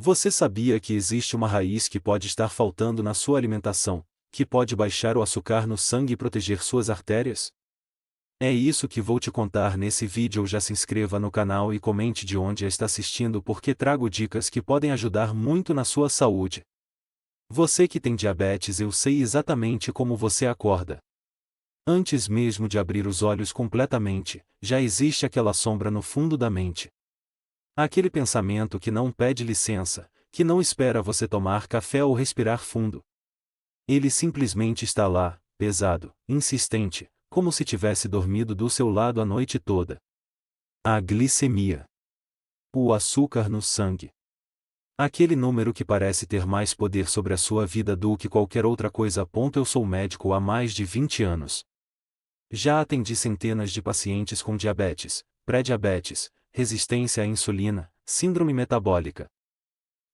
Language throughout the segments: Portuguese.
Você sabia que existe uma raiz que pode estar faltando na sua alimentação, que pode baixar o açúcar no sangue e proteger suas artérias? É isso que vou te contar nesse vídeo. Já se inscreva no canal e comente de onde está assistindo, porque trago dicas que podem ajudar muito na sua saúde. Você que tem diabetes, eu sei exatamente como você acorda. Antes mesmo de abrir os olhos completamente, já existe aquela sombra no fundo da mente. Aquele pensamento que não pede licença, que não espera você tomar café ou respirar fundo. Ele simplesmente está lá, pesado, insistente, como se tivesse dormido do seu lado a noite toda. A glicemia. O açúcar no sangue. Aquele número que parece ter mais poder sobre a sua vida do que qualquer outra coisa. Eu sou médico há mais de 20 anos. Já atendi centenas de pacientes com diabetes, pré-diabetes, resistência à insulina, síndrome metabólica.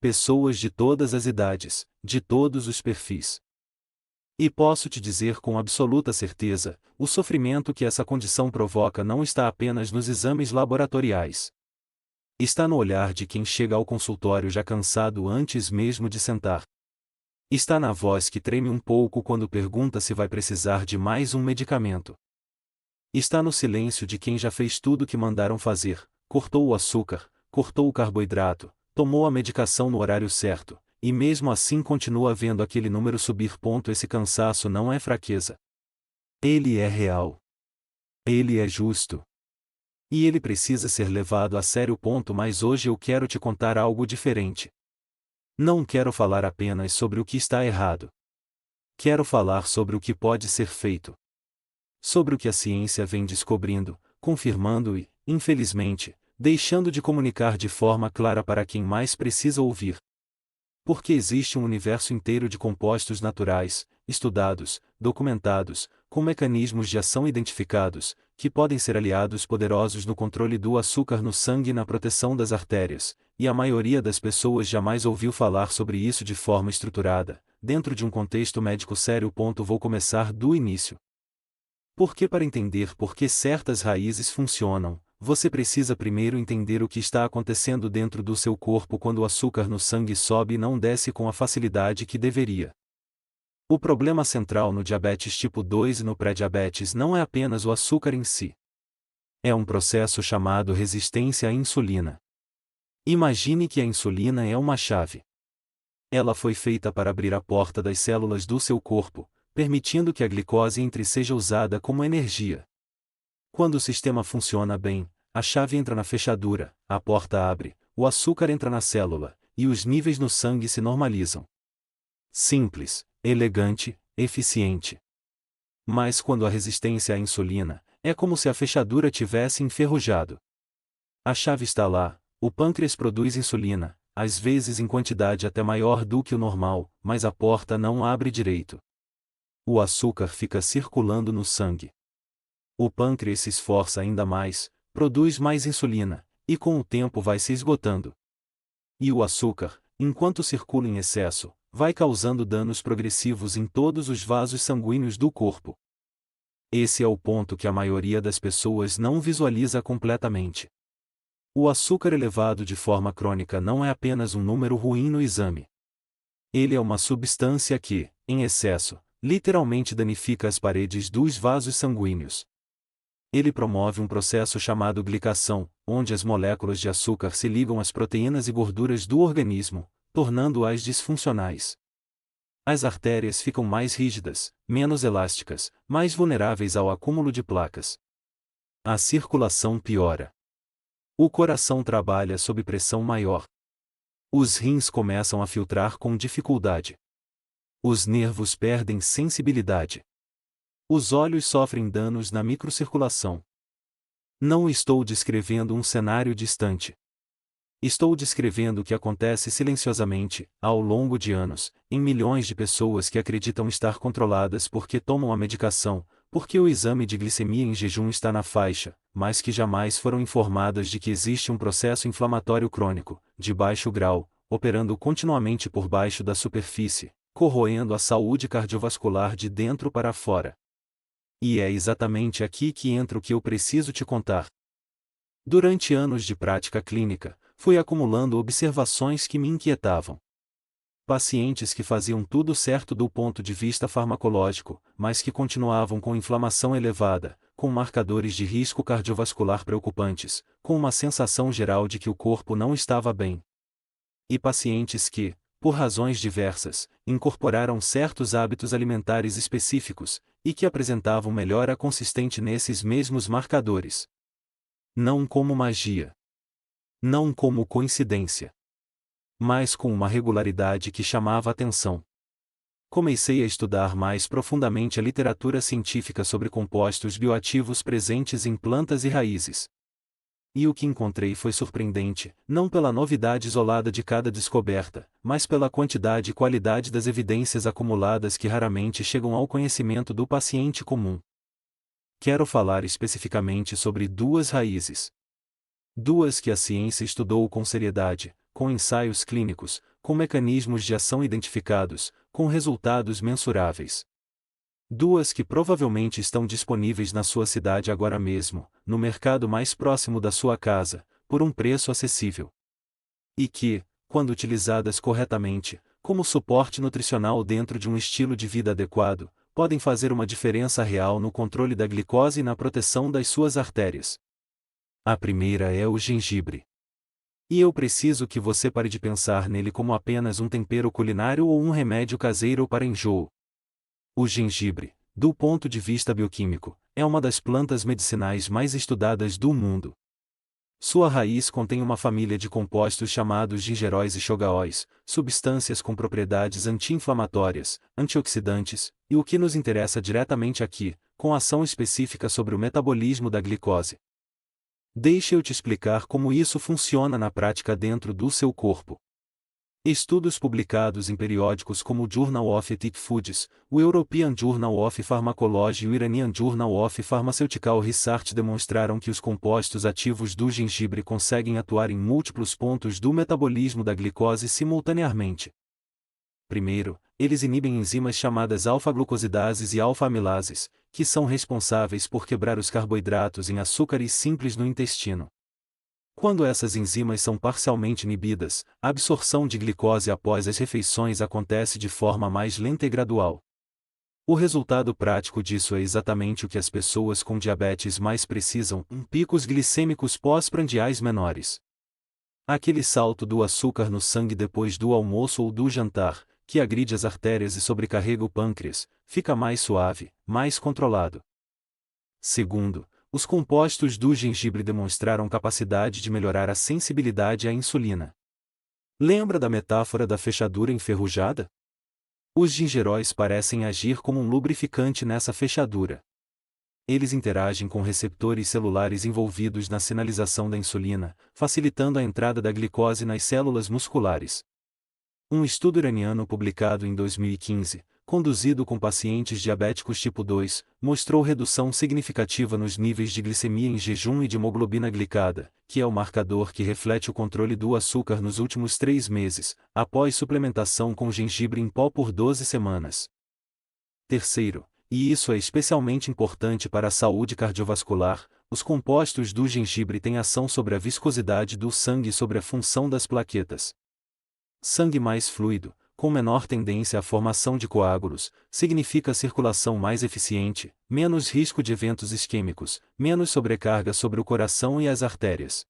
Pessoas de todas as idades, de todos os perfis. E posso te dizer com absoluta certeza, o sofrimento que essa condição provoca não está apenas nos exames laboratoriais. Está no olhar de quem chega ao consultório já cansado antes mesmo de sentar. Está na voz que treme um pouco quando pergunta se vai precisar de mais um medicamento. Está no silêncio de quem já fez tudo o que mandaram fazer, cortou o açúcar, cortou o carboidrato, tomou a medicação no horário certo, e mesmo assim continua vendo aquele número subir. Esse cansaço não é fraqueza. Ele é real. Ele é justo. E ele precisa ser levado a sério. Mas hoje eu quero te contar algo diferente. Não quero falar apenas sobre o que está errado. Quero falar sobre o que pode ser feito. Sobre o que a ciência vem descobrindo, confirmando e, infelizmente, deixando de comunicar de forma clara para quem mais precisa ouvir. Porque existe um universo inteiro de compostos naturais, estudados, documentados, com mecanismos de ação identificados, que podem ser aliados poderosos no controle do açúcar no sangue e na proteção das artérias, e a maioria das pessoas jamais ouviu falar sobre isso de forma estruturada, dentro de um contexto médico sério. Vou começar do início. Porque para entender por que certas raízes funcionam, você precisa primeiro entender o que está acontecendo dentro do seu corpo quando o açúcar no sangue sobe e não desce com a facilidade que deveria. O problema central no diabetes tipo 2 e no pré-diabetes não é apenas o açúcar em si. É um processo chamado resistência à insulina. Imagine que a insulina é uma chave. Ela foi feita para abrir a porta das células do seu corpo, permitindo que a glicose entre e seja usada como energia. Quando o sistema funciona bem, a chave entra na fechadura, a porta abre, o açúcar entra na célula, e os níveis no sangue se normalizam. Simples, elegante, eficiente. Mas quando há resistência à insulina, é como se a fechadura tivesse enferrujado. A chave está lá, o pâncreas produz insulina, às vezes em quantidade até maior do que o normal, mas a porta não abre direito. O açúcar fica circulando no sangue. O pâncreas se esforça ainda mais, produz mais insulina, e com o tempo vai se esgotando. E o açúcar, enquanto circula em excesso, vai causando danos progressivos em todos os vasos sanguíneos do corpo. Esse é o ponto que a maioria das pessoas não visualiza completamente. O açúcar elevado de forma crônica não é apenas um número ruim no exame. Ele é uma substância que, em excesso, literalmente danifica as paredes dos vasos sanguíneos. Ele promove um processo chamado glicação, onde as moléculas de açúcar se ligam às proteínas e gorduras do organismo, tornando-as disfuncionais. As artérias ficam mais rígidas, menos elásticas, mais vulneráveis ao acúmulo de placas. A circulação piora. O coração trabalha sob pressão maior. Os rins começam a filtrar com dificuldade. Os nervos perdem sensibilidade. Os olhos sofrem danos na microcirculação. Não estou descrevendo um cenário distante. Estou descrevendo o que acontece silenciosamente, ao longo de anos, em milhões de pessoas que acreditam estar controladas porque tomam a medicação, porque o exame de glicemia em jejum está na faixa, mas que jamais foram informadas de que existe um processo inflamatório crônico, de baixo grau, operando continuamente por baixo da superfície, corroendo a saúde cardiovascular de dentro para fora. E é exatamente aqui que entra o que eu preciso te contar. Durante anos de prática clínica, Fui acumulando observações que me inquietavam. Pacientes que faziam tudo certo do ponto de vista farmacológico, mas que continuavam com inflamação elevada, com marcadores de risco cardiovascular preocupantes, com uma sensação geral de que o corpo não estava bem. E pacientes que, por razões diversas, incorporaram certos hábitos alimentares específicos, e que apresentavam melhora consistente nesses mesmos marcadores. Não como magia. Não como coincidência. Mas com uma regularidade que chamava atenção. Comecei a estudar mais profundamente a literatura científica sobre compostos bioativos presentes em plantas e raízes. E o que encontrei foi surpreendente, não pela novidade isolada de cada descoberta, mas pela quantidade e qualidade das evidências acumuladas que raramente chegam ao conhecimento do paciente comum. Quero falar especificamente sobre duas raízes. Duas que a ciência estudou com seriedade, com ensaios clínicos, com mecanismos de ação identificados, com resultados mensuráveis. Duas que provavelmente estão disponíveis na sua cidade agora mesmo, no mercado mais próximo da sua casa, por um preço acessível. E que, quando utilizadas corretamente, como suporte nutricional dentro de um estilo de vida adequado, podem fazer uma diferença real no controle da glicose e na proteção das suas artérias. A primeira é o gengibre. E eu preciso que você pare de pensar nele como apenas um tempero culinário ou um remédio caseiro para enjoo. O gengibre, do ponto de vista bioquímico, é uma das plantas medicinais mais estudadas do mundo. Sua raiz contém uma família de compostos chamados gingeróis e xogaóis, substâncias com propriedades anti-inflamatórias, antioxidantes, e o que nos interessa diretamente aqui, com ação específica sobre o metabolismo da glicose. Deixa eu te explicar como isso funciona na prática dentro do seu corpo. Estudos publicados em periódicos como o Journal of Ethic Foods, o European Journal of Pharmacology e o Iranian Journal of Pharmaceutical Research demonstraram que os compostos ativos do gengibre conseguem atuar em múltiplos pontos do metabolismo da glicose simultaneamente. Primeiro, eles inibem enzimas chamadas alfa-glucosidases e alfa-amilases, que são responsáveis por quebrar os carboidratos em açúcares simples no intestino. Quando essas enzimas são parcialmente inibidas, a absorção de glicose após as refeições acontece de forma mais lenta e gradual. O resultado prático disso é exatamente o que as pessoas com diabetes mais precisam, picos glicêmicos pós-prandiais menores. Aquele salto do açúcar no sangue depois do almoço ou do jantar, que agride as artérias e sobrecarrega o pâncreas, fica mais suave, mais controlado. Segundo, os compostos do gengibre demonstraram capacidade de melhorar a sensibilidade à insulina. Lembra da metáfora da fechadura enferrujada? Os gingeróis parecem agir como um lubrificante nessa fechadura. Eles interagem com receptores celulares envolvidos na sinalização da insulina, facilitando a entrada da glicose nas células musculares. Um estudo iraniano publicado em 2015, conduzido com pacientes diabéticos tipo 2, mostrou redução significativa nos níveis de glicemia em jejum e de hemoglobina glicada, que é o marcador que reflete o controle do açúcar nos últimos 3 meses, após suplementação com gengibre em pó por 12 semanas. Terceiro, e isso é especialmente importante para a saúde cardiovascular, os compostos do gengibre têm ação sobre a viscosidade do sangue e sobre a função das plaquetas. Sangue mais fluido, com menor tendência à formação de coágulos, significa circulação mais eficiente, menos risco de eventos isquêmicos, menos sobrecarga sobre o coração e as artérias.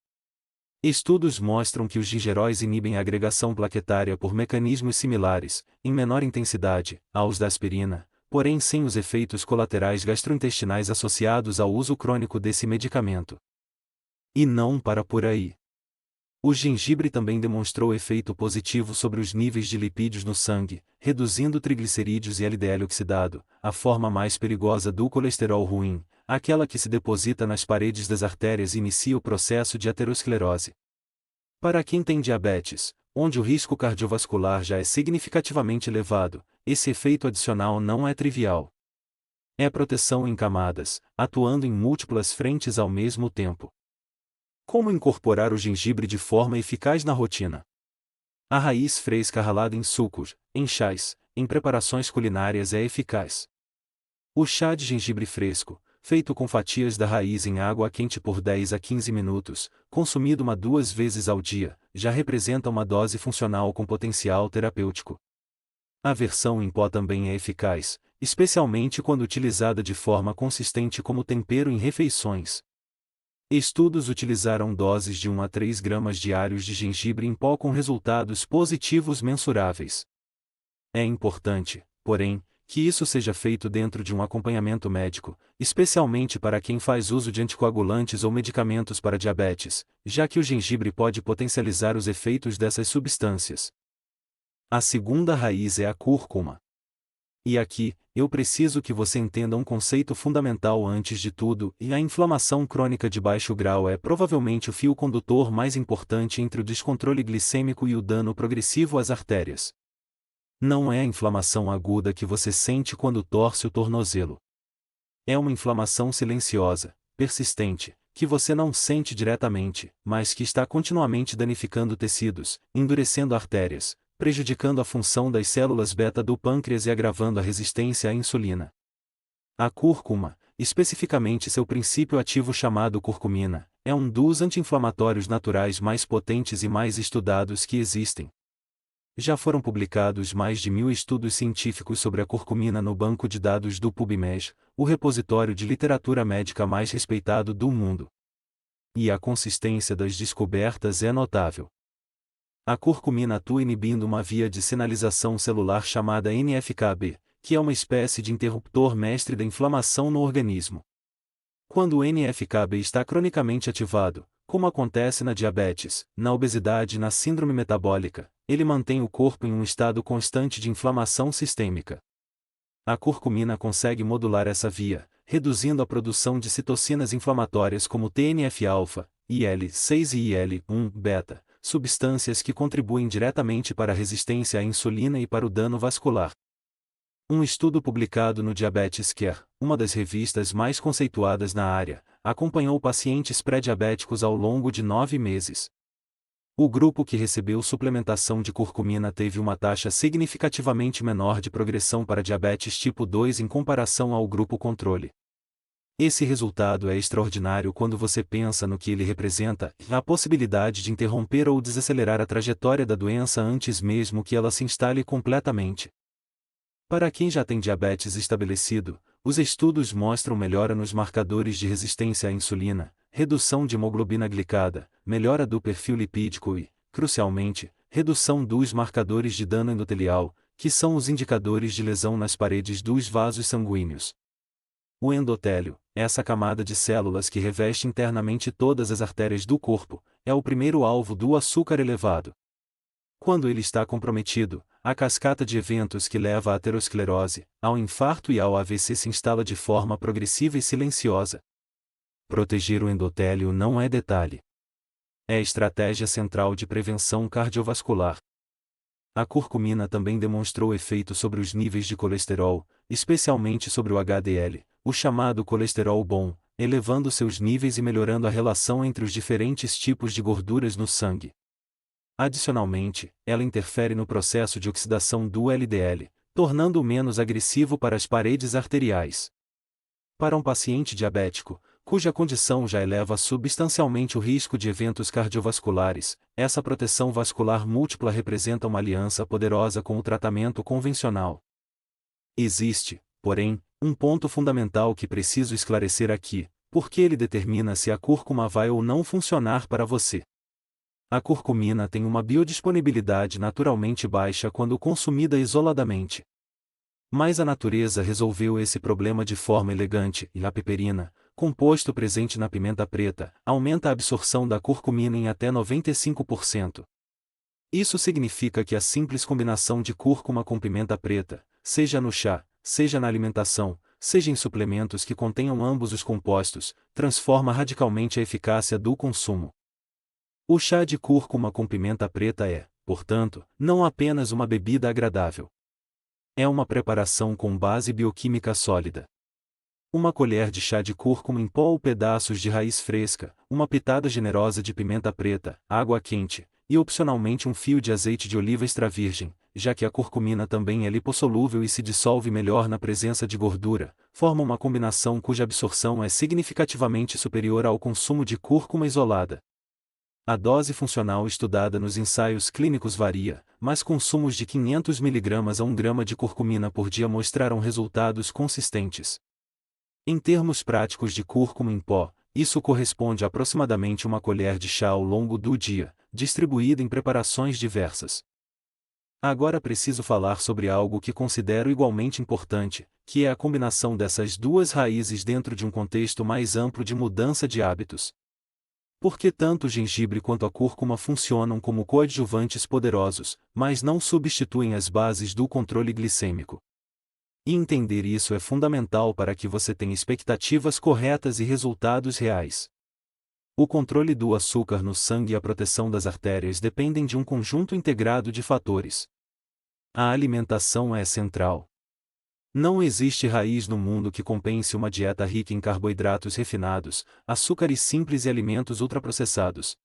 Estudos mostram que os gingeróis inibem a agregação plaquetária por mecanismos similares, em menor intensidade, aos da aspirina, porém sem os efeitos colaterais gastrointestinais associados ao uso crônico desse medicamento. E não para por aí. O gengibre também demonstrou efeito positivo sobre os níveis de lipídios no sangue, reduzindo triglicerídeos e LDL oxidado, a forma mais perigosa do colesterol ruim, aquela que se deposita nas paredes das artérias e inicia o processo de aterosclerose. Para quem tem diabetes, onde o risco cardiovascular já é significativamente elevado, esse efeito adicional não é trivial. É proteção em camadas, atuando em múltiplas frentes ao mesmo tempo. Como incorporar o gengibre de forma eficaz na rotina? A raiz fresca ralada em sucos, em chás, em preparações culinárias é eficaz. O chá de gengibre fresco, feito com fatias da raiz em água quente por 10 a 15 minutos, consumido 2 vezes ao dia, já representa uma dose funcional com potencial terapêutico. A versão em pó também é eficaz, especialmente quando utilizada de forma consistente como tempero em refeições. Estudos utilizaram doses de 1 a 3 gramas diários de gengibre em pó com resultados positivos mensuráveis. É importante, porém, que isso seja feito dentro de um acompanhamento médico, especialmente para quem faz uso de anticoagulantes ou medicamentos para diabetes, já que o gengibre pode potencializar os efeitos dessas substâncias. A segunda raiz é a cúrcuma. E aqui, eu preciso que você entenda um conceito fundamental antes de tudo, e a inflamação crônica de baixo grau é provavelmente o fio condutor mais importante entre o descontrole glicêmico e o dano progressivo às artérias. Não é a inflamação aguda que você sente quando torce o tornozelo. É uma inflamação silenciosa, persistente, que você não sente diretamente, mas que está continuamente danificando tecidos, endurecendo artérias, prejudicando a função das células beta do pâncreas e agravando a resistência à insulina. A cúrcuma, especificamente seu princípio ativo chamado curcumina, é um dos anti-inflamatórios naturais mais potentes e mais estudados que existem. Já foram publicados mais de 1000 estudos científicos sobre a curcumina no banco de dados do PubMed, o repositório de literatura médica mais respeitado do mundo. E a consistência das descobertas é notável. A curcumina atua inibindo uma via de sinalização celular chamada NF-κB, que é uma espécie de interruptor mestre da inflamação no organismo. Quando o NF-κB está cronicamente ativado, como acontece na diabetes, na obesidade e na síndrome metabólica, ele mantém o corpo em um estado constante de inflamação sistêmica. A curcumina consegue modular essa via, reduzindo a produção de citocinas inflamatórias como TNF-alfa, IL-6 e IL-1-beta, substâncias que contribuem diretamente para a resistência à insulina e para o dano vascular. Um estudo publicado no Diabetes Care, uma das revistas mais conceituadas na área, acompanhou pacientes pré-diabéticos ao longo de 9 meses. O grupo que recebeu suplementação de curcumina teve uma taxa significativamente menor de progressão para diabetes tipo 2 em comparação ao grupo controle. Esse resultado é extraordinário quando você pensa no que ele representa, a possibilidade de interromper ou desacelerar a trajetória da doença antes mesmo que ela se instale completamente. Para quem já tem diabetes estabelecido, os estudos mostram melhora nos marcadores de resistência à insulina, redução de hemoglobina glicada, melhora do perfil lipídico e, crucialmente, redução dos marcadores de dano endotelial, que são os indicadores de lesão nas paredes dos vasos sanguíneos. O endotélio, essa camada de células que reveste internamente todas as artérias do corpo, é o primeiro alvo do açúcar elevado. Quando ele está comprometido, a cascata de eventos que leva à aterosclerose, ao infarto e ao AVC se instala de forma progressiva e silenciosa. Proteger o endotélio não é detalhe. É a estratégia central de prevenção cardiovascular. A curcumina também demonstrou efeito sobre os níveis de colesterol, especialmente sobre o HDL, o chamado colesterol bom, elevando seus níveis e melhorando a relação entre os diferentes tipos de gorduras no sangue. Adicionalmente, ela interfere no processo de oxidação do LDL, tornando-o menos agressivo para as paredes arteriais. Para um paciente diabético, cuja condição já eleva substancialmente o risco de eventos cardiovasculares, essa proteção vascular múltipla representa uma aliança poderosa com o tratamento convencional. Existe, porém, um ponto fundamental que preciso esclarecer aqui, porque ele determina se a cúrcuma vai ou não funcionar para você. A curcumina tem uma biodisponibilidade naturalmente baixa quando consumida isoladamente. Mas a natureza resolveu esse problema de forma elegante, e a piperina, composto presente na pimenta preta, aumenta a absorção da curcumina em até 95%. Isso significa que a simples combinação de cúrcuma com pimenta preta, seja no chá, seja na alimentação, seja em suplementos que contenham ambos os compostos, transforma radicalmente a eficácia do consumo. O chá de cúrcuma com pimenta preta é, portanto, não apenas uma bebida agradável. É uma preparação com base bioquímica sólida. Uma colher de chá de cúrcuma em pó ou pedaços de raiz fresca, uma pitada generosa de pimenta preta, água quente, e opcionalmente um fio de azeite de oliva extra virgem, já que a curcumina também é lipossolúvel e se dissolve melhor na presença de gordura, forma uma combinação cuja absorção é significativamente superior ao consumo de cúrcuma isolada. A dose funcional estudada nos ensaios clínicos varia, mas consumos de 500 mg a 1 grama de curcumina por dia mostraram resultados consistentes. Em termos práticos de cúrcuma em pó, isso corresponde a aproximadamente uma colher de chá ao longo do dia, distribuída em preparações diversas. Agora preciso falar sobre algo que considero igualmente importante, que é a combinação dessas duas raízes dentro de um contexto mais amplo de mudança de hábitos. Porque tanto o gengibre quanto a cúrcuma funcionam como coadjuvantes poderosos, mas não substituem as bases do controle glicêmico. E entender isso é fundamental para que você tenha expectativas corretas e resultados reais. O controle do açúcar no sangue e a proteção das artérias dependem de um conjunto integrado de fatores. A alimentação é central. Não existe raiz no mundo que compense uma dieta rica em carboidratos refinados, açúcares simples e alimentos ultraprocessados.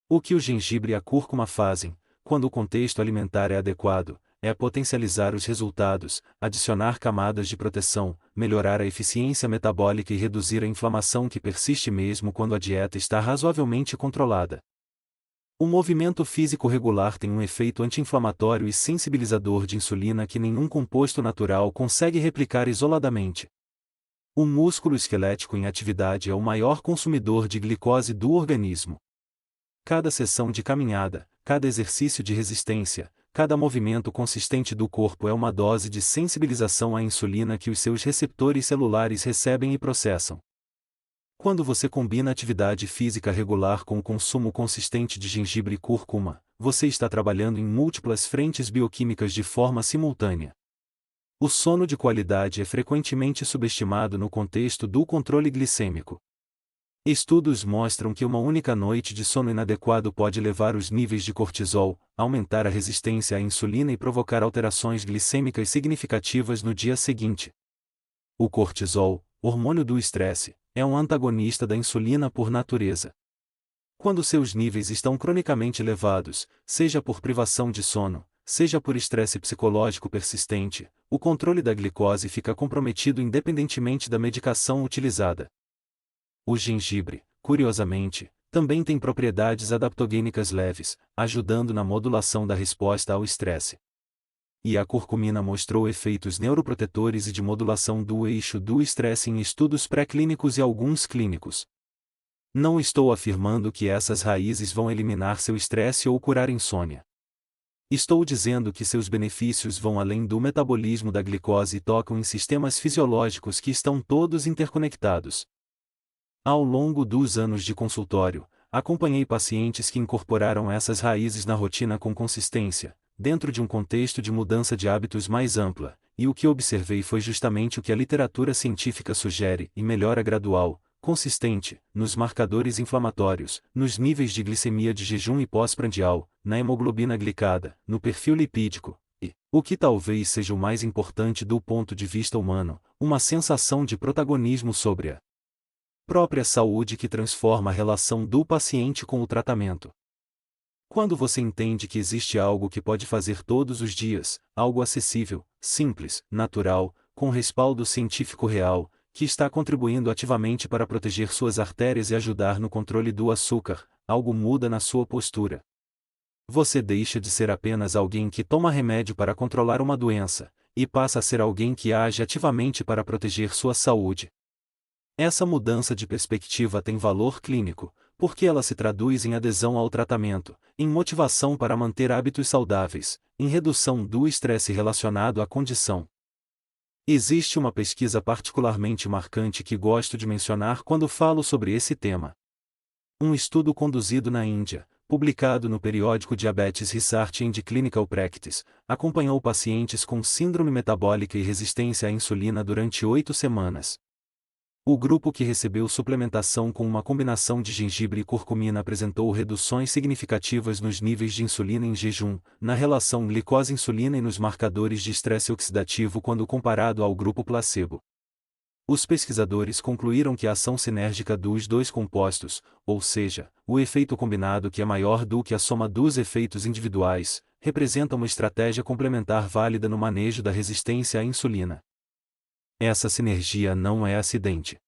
O que o gengibre e a cúrcuma fazem, quando o contexto alimentar é adequado, é potencializar os resultados, adicionar camadas de proteção, melhorar a eficiência metabólica e reduzir a inflamação que persiste mesmo quando a dieta está razoavelmente controlada. O movimento físico regular tem um efeito anti-inflamatório e sensibilizador de insulina que nenhum composto natural consegue replicar isoladamente. O músculo esquelético em atividade é o maior consumidor de glicose do organismo. Cada sessão de caminhada, cada exercício de resistência, cada movimento consistente do corpo é uma dose de sensibilização à insulina que os seus receptores celulares recebem e processam. Quando você combina atividade física regular com o consumo consistente de gengibre e cúrcuma, você está trabalhando em múltiplas frentes bioquímicas de forma simultânea. O sono de qualidade é frequentemente subestimado no contexto do controle glicêmico. Estudos mostram que uma única noite de sono inadequado pode elevar os níveis de cortisol, aumentar a resistência à insulina e provocar alterações glicêmicas significativas no dia seguinte. O cortisol, hormônio do estresse, é um antagonista da insulina por natureza. Quando seus níveis estão cronicamente elevados, seja por privação de sono, seja por estresse psicológico persistente, o controle da glicose fica comprometido independentemente da medicação utilizada. O gengibre, curiosamente, também tem propriedades adaptogênicas leves, ajudando na modulação da resposta ao estresse. E a curcumina mostrou efeitos neuroprotetores e de modulação do eixo do estresse em estudos pré-clínicos e alguns clínicos. Não estou afirmando que essas raízes vão eliminar seu estresse ou curar insônia. Estou dizendo que seus benefícios vão além do metabolismo da glicose e tocam em sistemas fisiológicos que estão todos interconectados. Ao longo dos anos de consultório, acompanhei pacientes que incorporaram essas raízes na rotina com consistência, dentro de um contexto de mudança de hábitos mais ampla, e o que observei foi justamente o que a literatura científica sugere, e melhora gradual, consistente, nos marcadores inflamatórios, nos níveis de glicemia de jejum e pós-prandial, na hemoglobina glicada, no perfil lipídico, e, o que talvez seja o mais importante do ponto de vista humano, uma sensação de protagonismo sobre a própria saúde que transforma a relação do paciente com o tratamento. Quando você entende que existe algo que pode fazer todos os dias, algo acessível, simples, natural, com respaldo científico real, que está contribuindo ativamente para proteger suas artérias e ajudar no controle do açúcar, algo muda na sua postura. Você deixa de ser apenas alguém que toma remédio para controlar uma doença, e passa a ser alguém que age ativamente para proteger sua saúde. Essa mudança de perspectiva tem valor clínico, porque ela se traduz em adesão ao tratamento, em motivação para manter hábitos saudáveis, em redução do estresse relacionado à condição. Existe uma pesquisa particularmente marcante que gosto de mencionar quando falo sobre esse tema. Um estudo conduzido na Índia, publicado no periódico Diabetes Research and Clinical Practice, acompanhou pacientes com síndrome metabólica e resistência à insulina durante 8 semanas. O grupo que recebeu suplementação com uma combinação de gengibre e curcumina apresentou reduções significativas nos níveis de insulina em jejum, na relação glicose-insulina e nos marcadores de estresse oxidativo quando comparado ao grupo placebo. Os pesquisadores concluíram que a ação sinérgica dos dois compostos, ou seja, o efeito combinado que é maior do que a soma dos efeitos individuais, representa uma estratégia complementar válida no manejo da resistência à insulina. Essa sinergia não é acidente.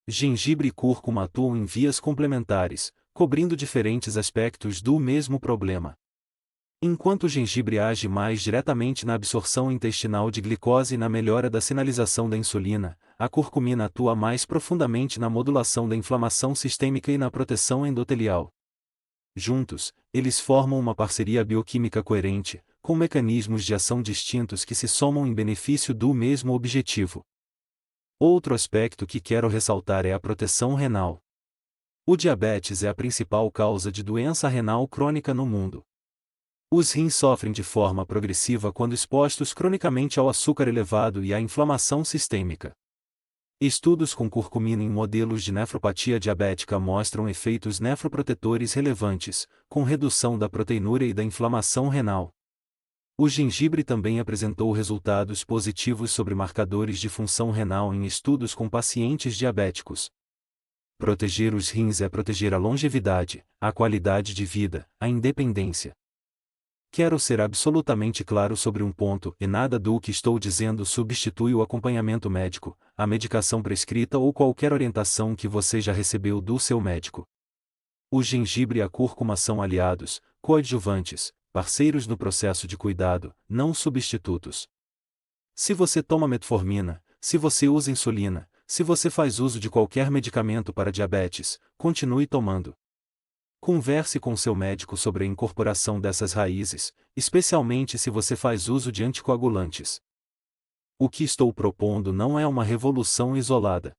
Gengibre e cúrcuma atuam em vias complementares, cobrindo diferentes aspectos do mesmo problema. Enquanto o gengibre age mais diretamente na absorção intestinal de glicose e na melhora da sinalização da insulina, a curcumina atua mais profundamente na modulação da inflamação sistêmica e na proteção endotelial. Juntos, eles formam uma parceria bioquímica coerente, com mecanismos de ação distintos que se somam em benefício do mesmo objetivo. Outro aspecto que quero ressaltar é a proteção renal. O diabetes é a principal causa de doença renal crônica no mundo. Os rins sofrem de forma progressiva quando expostos cronicamente ao açúcar elevado e à inflamação sistêmica. Estudos com curcumina em modelos de nefropatia diabética mostram efeitos nefroprotetores relevantes, com redução da proteinúria e da inflamação renal. O gengibre também apresentou resultados positivos sobre marcadores de função renal em estudos com pacientes diabéticos. Proteger os rins é proteger a longevidade, a qualidade de vida, a independência. Quero ser absolutamente claro sobre um ponto, e nada do que estou dizendo substitui o acompanhamento médico, a medicação prescrita ou qualquer orientação que você já recebeu do seu médico. O gengibre e a cúrcuma são aliados, coadjuvantes, parceiros no processo de cuidado, não substitutos. Se você toma metformina, se você usa insulina, se você faz uso de qualquer medicamento para diabetes, continue tomando. Converse com seu médico sobre a incorporação dessas raízes, especialmente se você faz uso de anticoagulantes. O que estou propondo não é uma revolução isolada.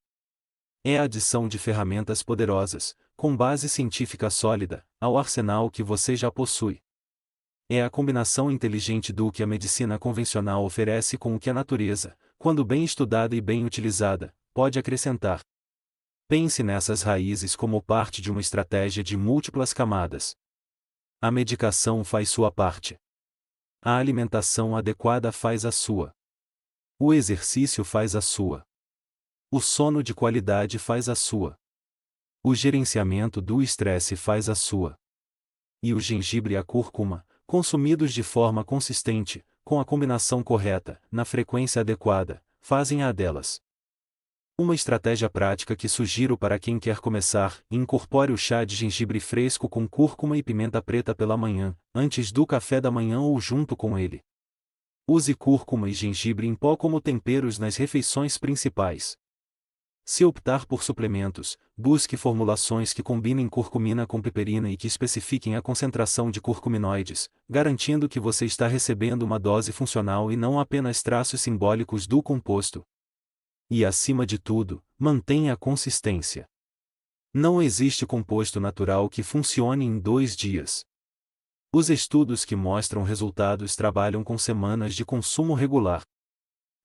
É a adição de ferramentas poderosas, com base científica sólida, ao arsenal que você já possui. É a combinação inteligente do que a medicina convencional oferece com o que a natureza, quando bem estudada e bem utilizada, pode acrescentar. Pense nessas raízes como parte de uma estratégia de múltiplas camadas. A medicação faz sua parte. A alimentação adequada faz a sua. O exercício faz a sua. O sono de qualidade faz a sua. O gerenciamento do estresse faz a sua. E o gengibre e a cúrcuma, consumidos de forma consistente, com a combinação correta, na frequência adequada, fazem a delas. Uma estratégia prática que sugiro para quem quer começar: incorpore o chá de gengibre fresco com cúrcuma e pimenta preta pela manhã, antes do café da manhã ou junto com ele. Use cúrcuma e gengibre em pó como temperos nas refeições principais. Se optar por suplementos, busque formulações que combinem curcumina com piperina e que especifiquem a concentração de curcuminoides, garantindo que você está recebendo uma dose funcional e não apenas traços simbólicos do composto. E acima de tudo, mantenha a consistência. Não existe composto natural que funcione em 2 dias. Os estudos que mostram resultados trabalham com semanas de consumo regular.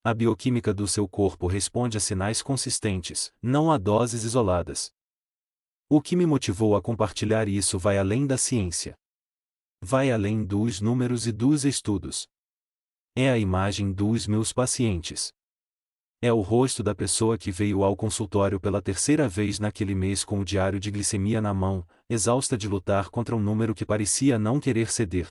A bioquímica do seu corpo responde a sinais consistentes, não a doses isoladas. O que me motivou a compartilhar isso vai além da ciência. Vai além dos números e dos estudos. É a imagem dos meus pacientes. É o rosto da pessoa que veio ao consultório pela 3ª vez naquele mês com o diário de glicemia na mão, exausta de lutar contra um número que parecia não querer ceder.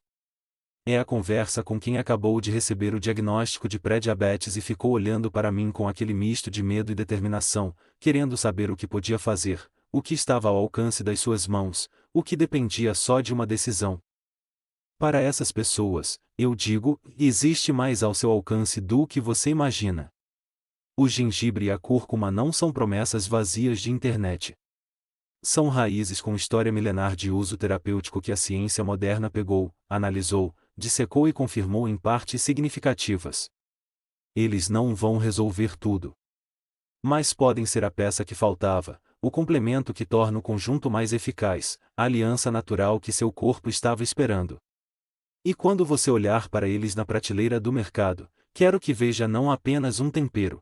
É a conversa com quem acabou de receber o diagnóstico de pré-diabetes e ficou olhando para mim com aquele misto de medo e determinação, querendo saber o que podia fazer, o que estava ao alcance das suas mãos, o que dependia só de uma decisão. Para essas pessoas, eu digo, existe mais ao seu alcance do que você imagina. O gengibre e a cúrcuma não são promessas vazias de internet. São raízes com história milenar de uso terapêutico que a ciência moderna pegou, analisou, dissecou e confirmou em partes significativas. Eles não vão resolver tudo. Mas podem ser a peça que faltava, o complemento que torna o conjunto mais eficaz, a aliança natural que seu corpo estava esperando. E quando você olhar para eles na prateleira do mercado, quero que veja não apenas um tempero.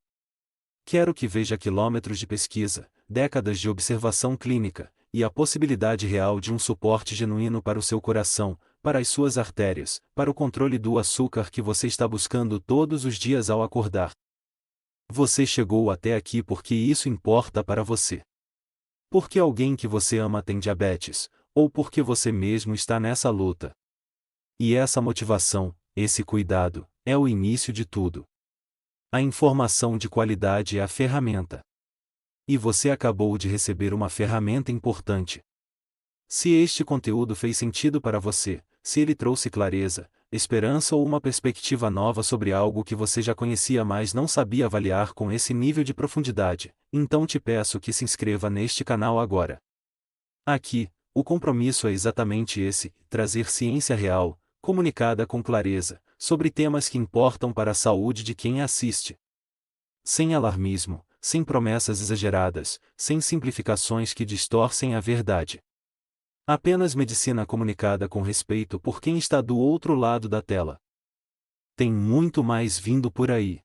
Quero que veja quilômetros de pesquisa, décadas de observação clínica, e a possibilidade real de um suporte genuíno para o seu coração, para as suas artérias, para o controle do açúcar que você está buscando todos os dias ao acordar. Você chegou até aqui porque isso importa para você. Porque alguém que você ama tem diabetes, ou porque você mesmo está nessa luta. E essa motivação, esse cuidado, é o início de tudo. A informação de qualidade é a ferramenta. E você acabou de receber uma ferramenta importante. Se este conteúdo fez sentido para você, se ele trouxe clareza, esperança ou uma perspectiva nova sobre algo que você já conhecia mas não sabia avaliar com esse nível de profundidade, então te peço que se inscreva neste canal agora. Aqui, o compromisso é exatamente esse: trazer ciência real, comunicada com clareza, sobre temas que importam para a saúde de quem assiste. Sem alarmismo, sem promessas exageradas, sem simplificações que distorcem a verdade. Apenas medicina comunicada com respeito por quem está do outro lado da tela. Tem muito mais vindo por aí.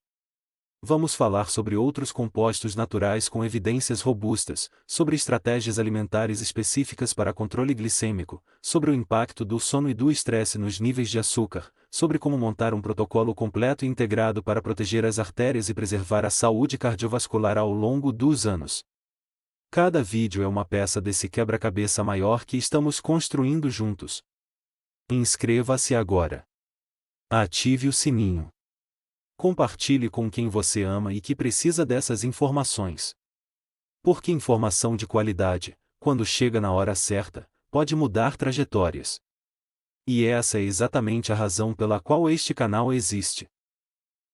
Vamos falar sobre outros compostos naturais com evidências robustas, sobre estratégias alimentares específicas para controle glicêmico, sobre o impacto do sono e do estresse nos níveis de açúcar, sobre como montar um protocolo completo e integrado para proteger as artérias e preservar a saúde cardiovascular ao longo dos anos. Cada vídeo é uma peça desse quebra-cabeça maior que estamos construindo juntos. Inscreva-se agora. Ative o sininho. Compartilhe com quem você ama e que precisa dessas informações. Porque informação de qualidade, quando chega na hora certa, pode mudar trajetórias. E essa é exatamente a razão pela qual este canal existe.